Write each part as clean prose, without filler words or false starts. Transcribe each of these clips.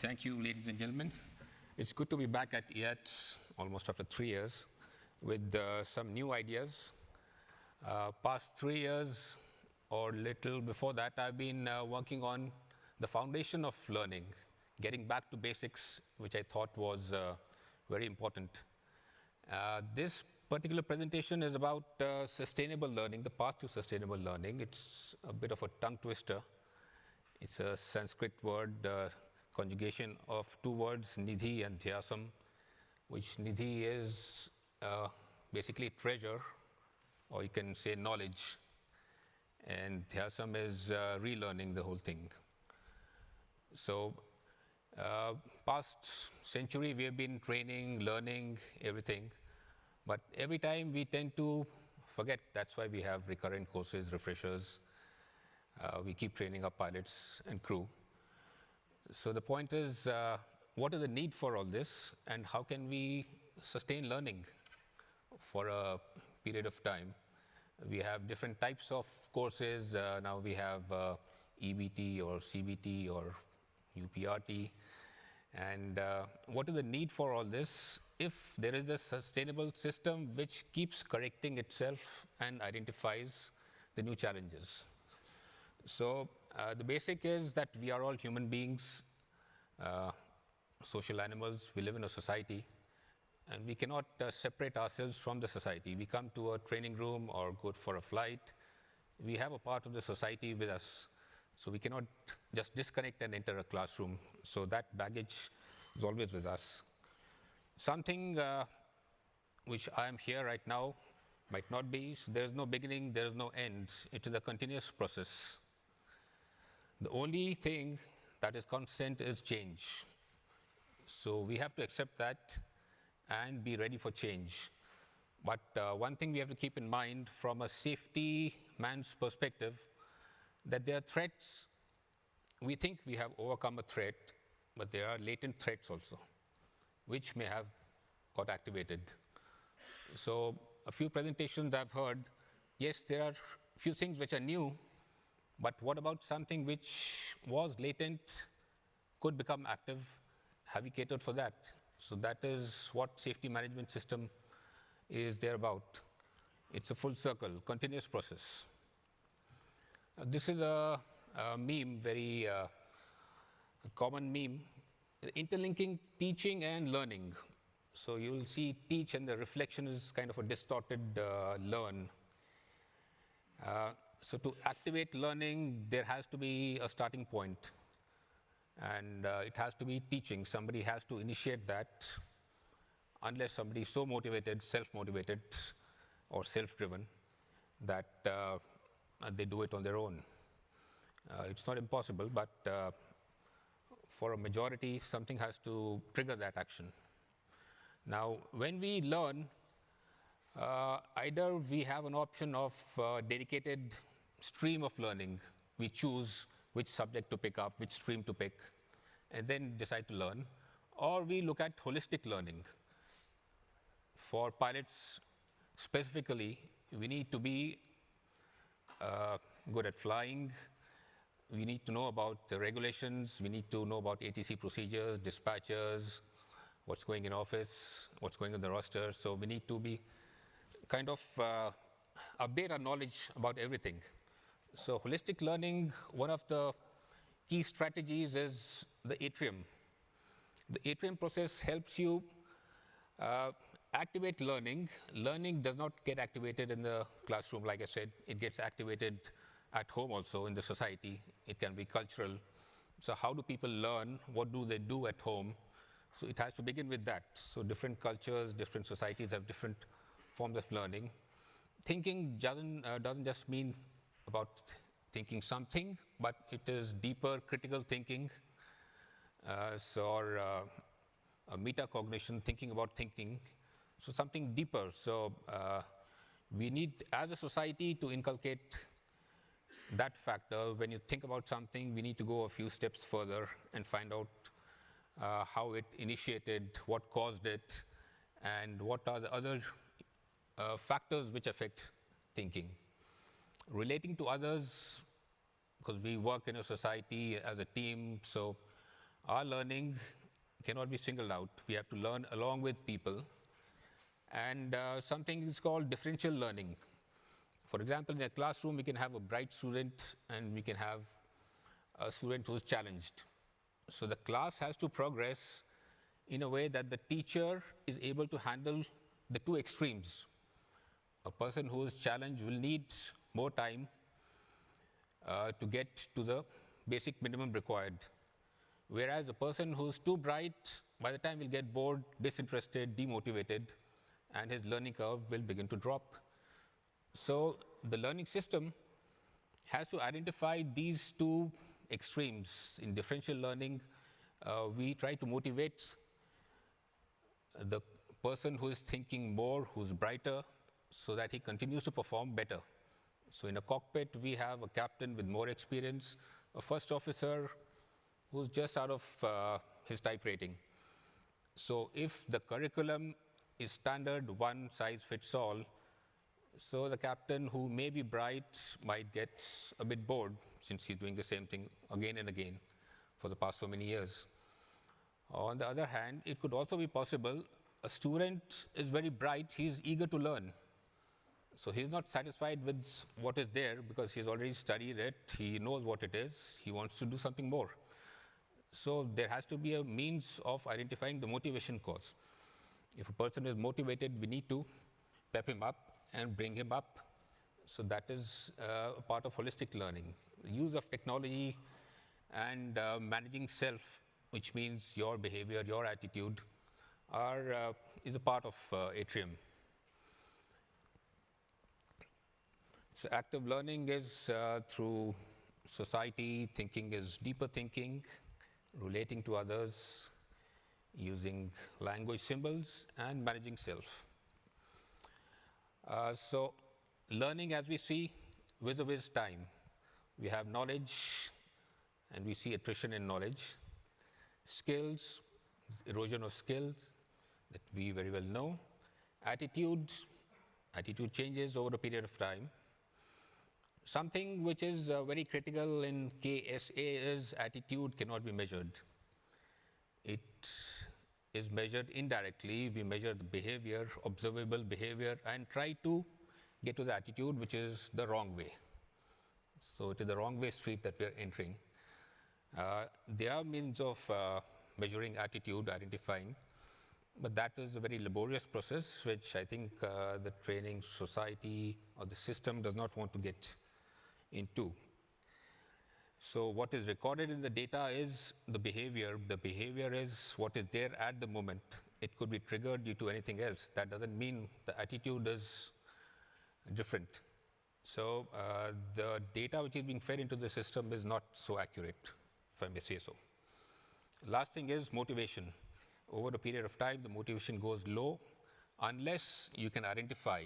Thank you, ladies and gentlemen. It's good to be back at IAT almost after 3 years with some new ideas. Past 3 years or little before that, I've been working on the foundation of learning, getting back to basics, which I thought was very important. This particular presentation is about sustainable learning, the path to sustainable learning. It's a bit of a tongue twister. It's a Sanskrit word, conjugation of two words, Nidhi and Dhyasam, which Nidhi is basically treasure, or you can say knowledge, and Dhyasam is relearning the whole thing. So, past century we have been training, learning, everything, but every time we tend to forget. That's why we have recurrent courses, refreshers. We keep training our pilots and crew. So the point is, what is the need for all this, and how can we sustain learning for a period of time? We have different types of courses. Now we have EBT or CBT or UPRT. And what is the need for all this if there is a sustainable system which keeps correcting itself and identifies the new challenges? So the basic is that we are all human beings, social animals. We live in a society, and we cannot separate ourselves from the society. We come to a training room or go for a flight. We have a part of the society with us, so we cannot just disconnect and enter a classroom. So that baggage is always with us. Something which I am here right now might not be. So there is no beginning, there is no end. It is a continuous process. The only thing that is constant is change. So we have to accept that and be ready for change. But one thing we have to keep in mind from a safety man's perspective, that there are threats. We think we have overcome a threat, but there are latent threats also, which may have got activated. So a few presentations I've heard, yes, there are few things which are new, but what about something which was latent, could become active? Have we catered for that? So that is what safety management system is there about. It's a full circle, continuous process. This is a meme, very common meme, interlinking teaching and learning. So you will see teach and the reflection is kind of a distorted learn. So to activate learning, there has to be a starting point, and it has to be teaching. Somebody has to initiate that, unless somebody is so motivated, self-motivated or self-driven, that they do it on their own. It's not impossible, but for a majority, something has to trigger that action. Now, when we learn, either we have an option of dedicated stream of learning. We choose which subject to pick up, which stream to pick, and then decide to learn. Or we look at holistic learning. For pilots specifically, we need to be good at flying. We need to know about the regulations. We need to know about ATC procedures, dispatchers, what's going in office, what's going on the roster. So we need to be kind of update our knowledge about everything. So holistic learning, one of the key strategies is the atrium. The atrium process helps you activate learning. Learning does not get activated in the classroom, like I said. It gets activated at home also, in the society. It can be cultural. So how do people learn? What do they do at home? So it has to begin with that. So different cultures, different societies have different forms of learning. Thinking doesn't just mean about thinking something, but it is deeper critical thinking, or a metacognition, thinking about thinking. So something deeper. So we need, as a society, to inculcate that factor. When you think about something, we need to go a few steps further and find out how it initiated, what caused it, and what are the other factors which affect thinking. Relating to others, because we work in a society as a team, so Our learning cannot be singled out. We have to learn along with people. And something is called differential learning. For example, in a classroom, we can have a bright student and we can have a student who's challenged. So the class has to progress in a way that the teacher is able to handle the two extremes. A person who is challenged will need more time to get to the basic minimum required. Whereas a person who's too bright, by the time he'll get bored, disinterested, demotivated, and his learning curve will begin to drop. So the learning system has to identify these two extremes. In differential learning, we try to motivate the person who is thinking more, who's brighter, so that he continues to perform better. So in a cockpit, we have a captain with more experience, a first officer who's just out of his type rating. So if the curriculum is standard, one size fits all, so the captain who may be bright might get a bit bored since he's doing the same thing again and again for the past so many years. On the other hand, it could also be possible a student is very bright, he's eager to learn. So he's not satisfied with what is there because he's already studied it, he knows what it is, he wants to do something more. So there has to be a means of identifying the motivation cause. If a person is motivated, we need to pep him up and bring him up. So that is a part of holistic learning. Use of technology and managing self, which means your behavior, your attitude, is a part of Atrium. So active learning is through society, thinking is deeper thinking, relating to others, using language symbols, and managing self. So learning, as we see, vis-a-vis time. We have knowledge, and we see attrition in knowledge. Skills, erosion of skills that we very well know. Attitude changes over a period of time. Something which is very critical in KSA is attitude cannot be measured. It is measured indirectly. We measure the behavior, observable behavior, and try to get to the attitude, which is the wrong way. So it is the wrong way street that we are entering. There are means of measuring attitude, identifying, but that is a very laborious process, which I think the training society or the system does not want to get into. So what is recorded in the data is the behavior. The behavior is what is there at the moment. It could be triggered due to anything else. That doesn't mean the attitude is different. So the data which is being fed into the system is not so accurate, if I may say so. Last thing is motivation. Over a period of time, the motivation goes low unless you can identify.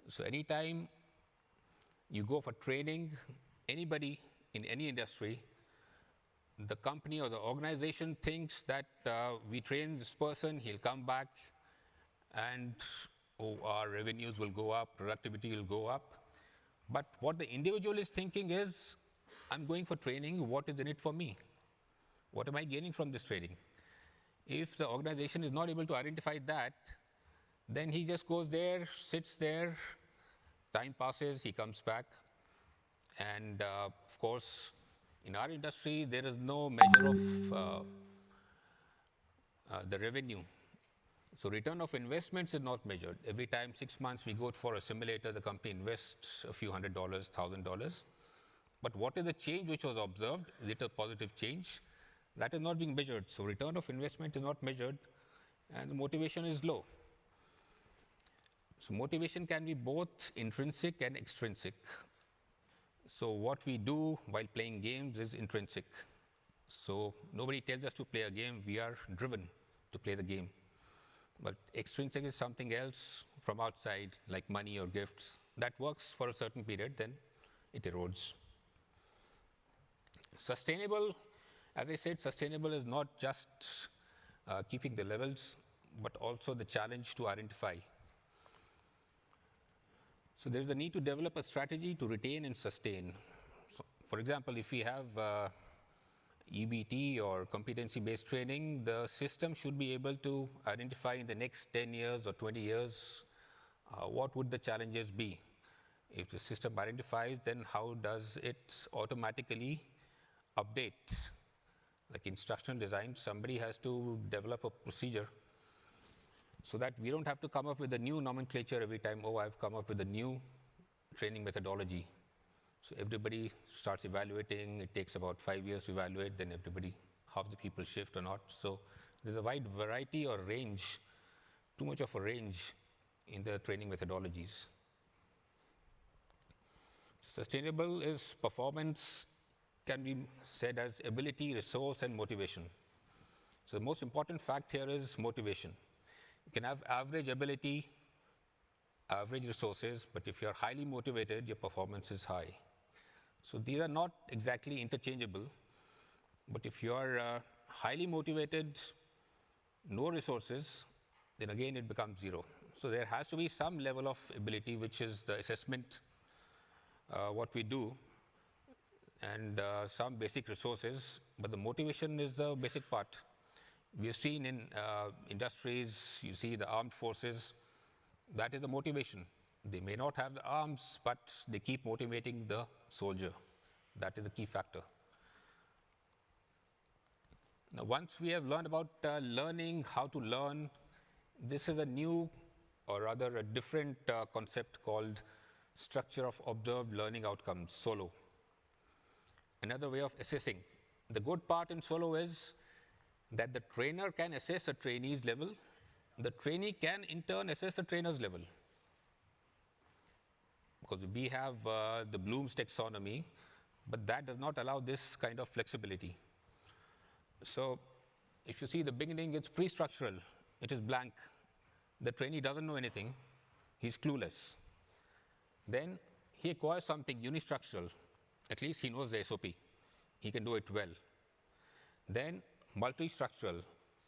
So anytime you go for training, anybody in any industry, the company or the organization thinks that we train this person, he'll come back, and our revenues will go up, productivity will go up. But what the individual is thinking is, I'm going for training, what is in it for me? What am I gaining from this training? If the organization is not able to identify that, then he just goes there, sits there, time passes, he comes back. And of course, in our industry, there is no measure of the revenue. So return of investments is not measured. Every time 6 months we go for a simulator, the company invests a few $100, $1,000. But what is the change which was observed? Is it a positive change? That is not being measured. So return of investment is not measured, and the motivation is low. So motivation can be both intrinsic and extrinsic. So what we do while playing games is intrinsic. So nobody tells us to play a game, we are driven to play the game. But extrinsic is something else from outside, like money or gifts. That works for a certain period, then it erodes. Sustainable, as I said, sustainable is not just keeping the levels, but also the challenge to identify. So there's a need to develop a strategy to retain and sustain. So, for example, if we have EBT or competency-based training, the system should be able to identify in the next 10 years or 20 years what would the challenges be. If the system identifies, then how does it automatically update? Like instructional design, somebody has to develop a procedure so that we don't have to come up with a new nomenclature every time, oh, I've come up with a new training methodology. So everybody starts evaluating. It takes about 5 years to evaluate, then half the people shift or not. So there's a wide variety or range, too much of a range in the training methodologies. Sustainable is performance, can be said as ability, resource, and motivation. So the most important fact here is motivation. You can have average ability, average resources, but if you're highly motivated, your performance is high. So these are not exactly interchangeable, but if you're highly motivated, no resources, then again it becomes zero. So there has to be some level of ability, which is the assessment, what we do, and some basic resources, but the motivation is the basic part. We've seen in industries, you see the armed forces, that is the motivation. They may not have the arms, but they keep motivating the soldier. That is the key factor. Now, once we have learned about learning, how to learn, this is a new, or rather a different concept called structure of observed learning outcomes, SOLO. Another way of assessing. The good part in SOLO is that the trainer can assess a trainee's level. The trainee can in turn assess the trainer's level. Because we have the Bloom's taxonomy, but that does not allow this kind of flexibility. So if you see the beginning, it's pre-structural. It is blank. The trainee doesn't know anything. He's clueless. Then he acquires something unistructural. At least he knows the SOP. He can do it well. Then multi-structural.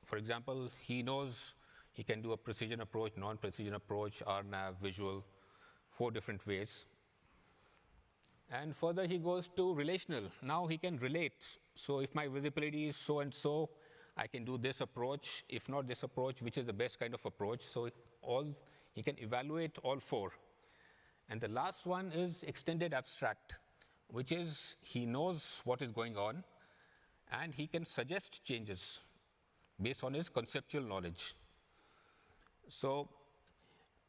For example, he knows he can do a precision approach, non-precision approach, RNAV, visual, 4 different ways. And further he goes to relational. Now he can relate. So if my visibility is so and so, I can do this approach. If not this approach, which is the best kind of approach? So he can evaluate all 4. And the last one is extended abstract, which is he knows what is going on and he can suggest changes based on his conceptual knowledge. So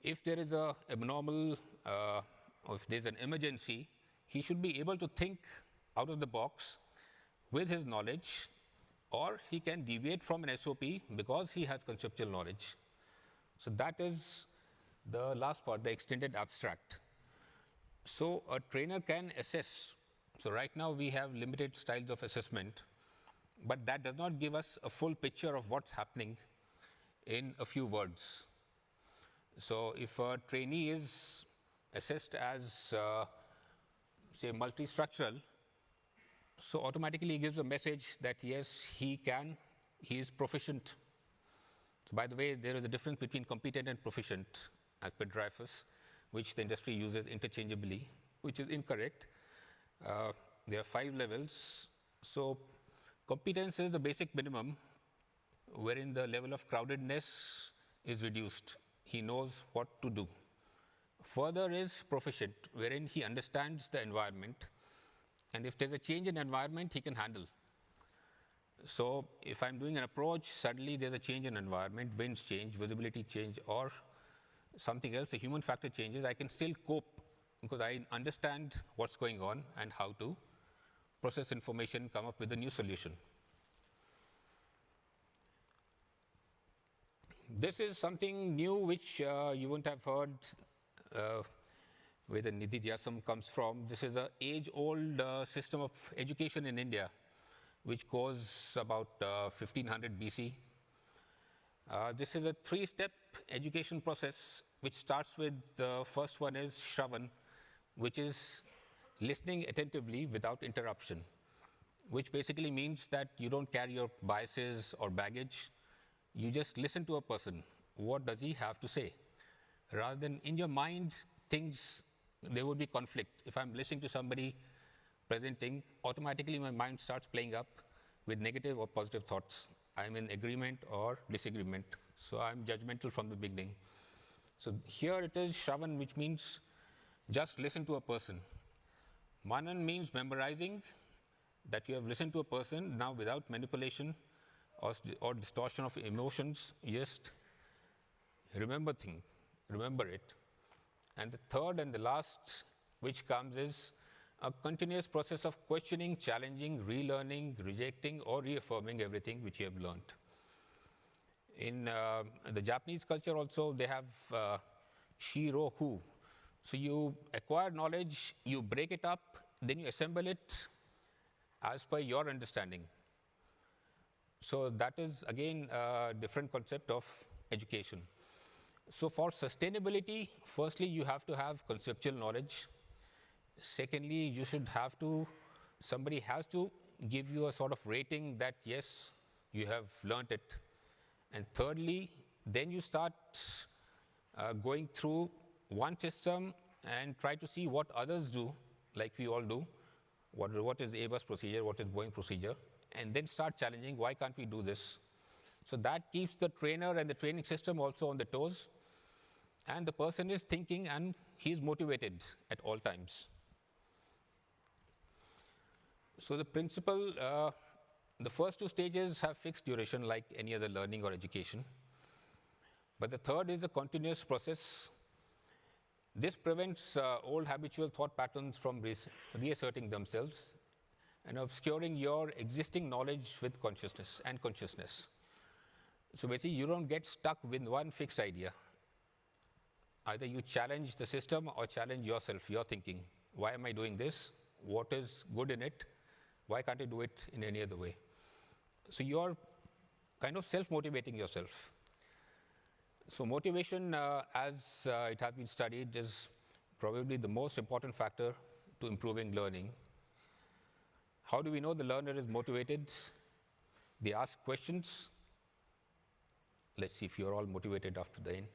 if there is an abnormal, or if there's an emergency, he should be able to think out of the box with his knowledge, or he can deviate from an SOP because he has conceptual knowledge. So that is the last part, the extended abstract. So a trainer can assess. So right now we have limited styles of assessment, but that does not give us a full picture of what's happening in a few words. So if a trainee is assessed as, say, multi-structural, so automatically he gives a message that yes, he is proficient. So by the way, there is a difference between competent and proficient as per Dreyfus, which the industry uses interchangeably, which is incorrect. There are 5 levels. So competence is the basic minimum, wherein the level of crowdedness is reduced. He knows what to do. Further is proficient, wherein he understands the environment. And if there's a change in environment, he can handle. So if I'm doing an approach, suddenly there's a change in environment, winds change, visibility change, or something else, a human factor changes, I can still cope because I understand what's going on and how to process information, come up with a new solution. This is something new which you wouldn't have heard where the Nidhidyasan comes from. This is an age-old system of education in India, which goes about 1500 BC. This is a 3-step education process, which starts with the first one is Shravan, which is listening attentively without interruption, which basically means that you don't carry your biases or baggage. You just listen to a person. What does he have to say? Rather than in your mind, there would be conflict. If I'm listening to somebody presenting, automatically my mind starts playing up with negative or positive thoughts. I'm in agreement or disagreement. So I'm judgmental from the beginning. So here it is Shravan, which means just listen to a person. Manan means memorizing, that you have listened to a person now without manipulation or distortion of emotions. Just remember it. And the third and the last which comes is a continuous process of questioning, challenging, relearning, rejecting, or reaffirming everything which you have learned. In the Japanese culture also, they have shirohu. So you acquire knowledge, you break it up, then you assemble it as per your understanding. So that is again a different concept of education. So for sustainability, firstly, you have to have conceptual knowledge. Secondly, somebody has to give you a sort of rating that yes, you have learnt it. And thirdly, then you start going through one system and try to see what others do, like we all do. What is ABUS procedure, what is Boeing procedure, and then start challenging, why can't we do this? So that keeps the trainer and the training system also on the toes, and the person is thinking and he's motivated at all times. So the principle, the first two stages have fixed duration like any other learning or education. But the third is a continuous process. This prevents old habitual thought patterns from reasserting themselves and obscuring your existing knowledge with consciousness. So basically, you don't get stuck with one fixed idea. Either you challenge the system or challenge yourself, your thinking. Why am I doing this? What is good in it? Why can't I do it in any other way? So you're kind of self-motivating yourself. So motivation, as it has been studied, is probably the most important factor to improving learning. How do we know the learner is motivated? They ask questions. Let's see if you're all motivated after the end.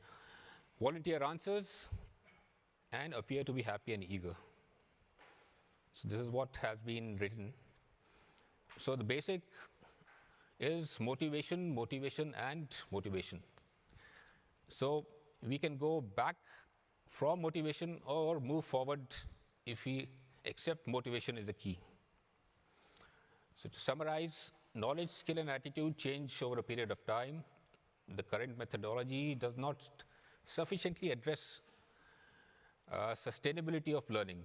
Volunteer answers and appear to be happy and eager. So this is what has been written. So the basic is motivation, motivation, and motivation. So we can go back from motivation or move forward if we accept motivation is the key. So to summarize, knowledge, skill, and attitude change over a period of time. The current methodology does not sufficiently address sustainability of learning.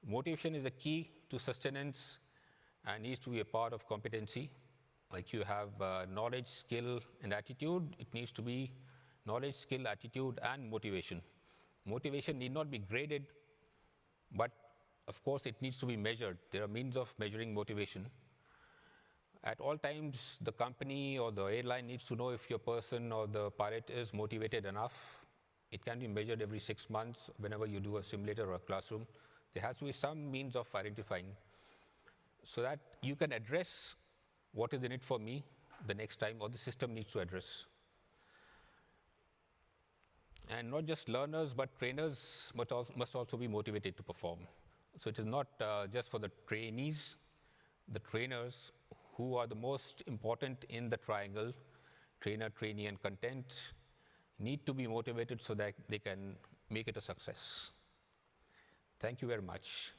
Motivation is a key to sustenance and needs to be a part of competency. Like you have knowledge, skill, and attitude, it needs to be knowledge, skill, attitude, and motivation. Motivation need not be graded, but of course it needs to be measured. There are means of measuring motivation. At all times, the company or the airline needs to know if your person or the pilot is motivated enough. It can be measured every 6 months whenever you do a simulator or a classroom. There has to be some means of identifying so that you can address what is in it for me the next time, or the system needs to address. And not just learners, but trainers must also be motivated to perform. So it is not just for the trainees, the trainers who are the most important in the triangle, trainer, trainee, and content, need to be motivated so that they can make it a success. Thank you very much.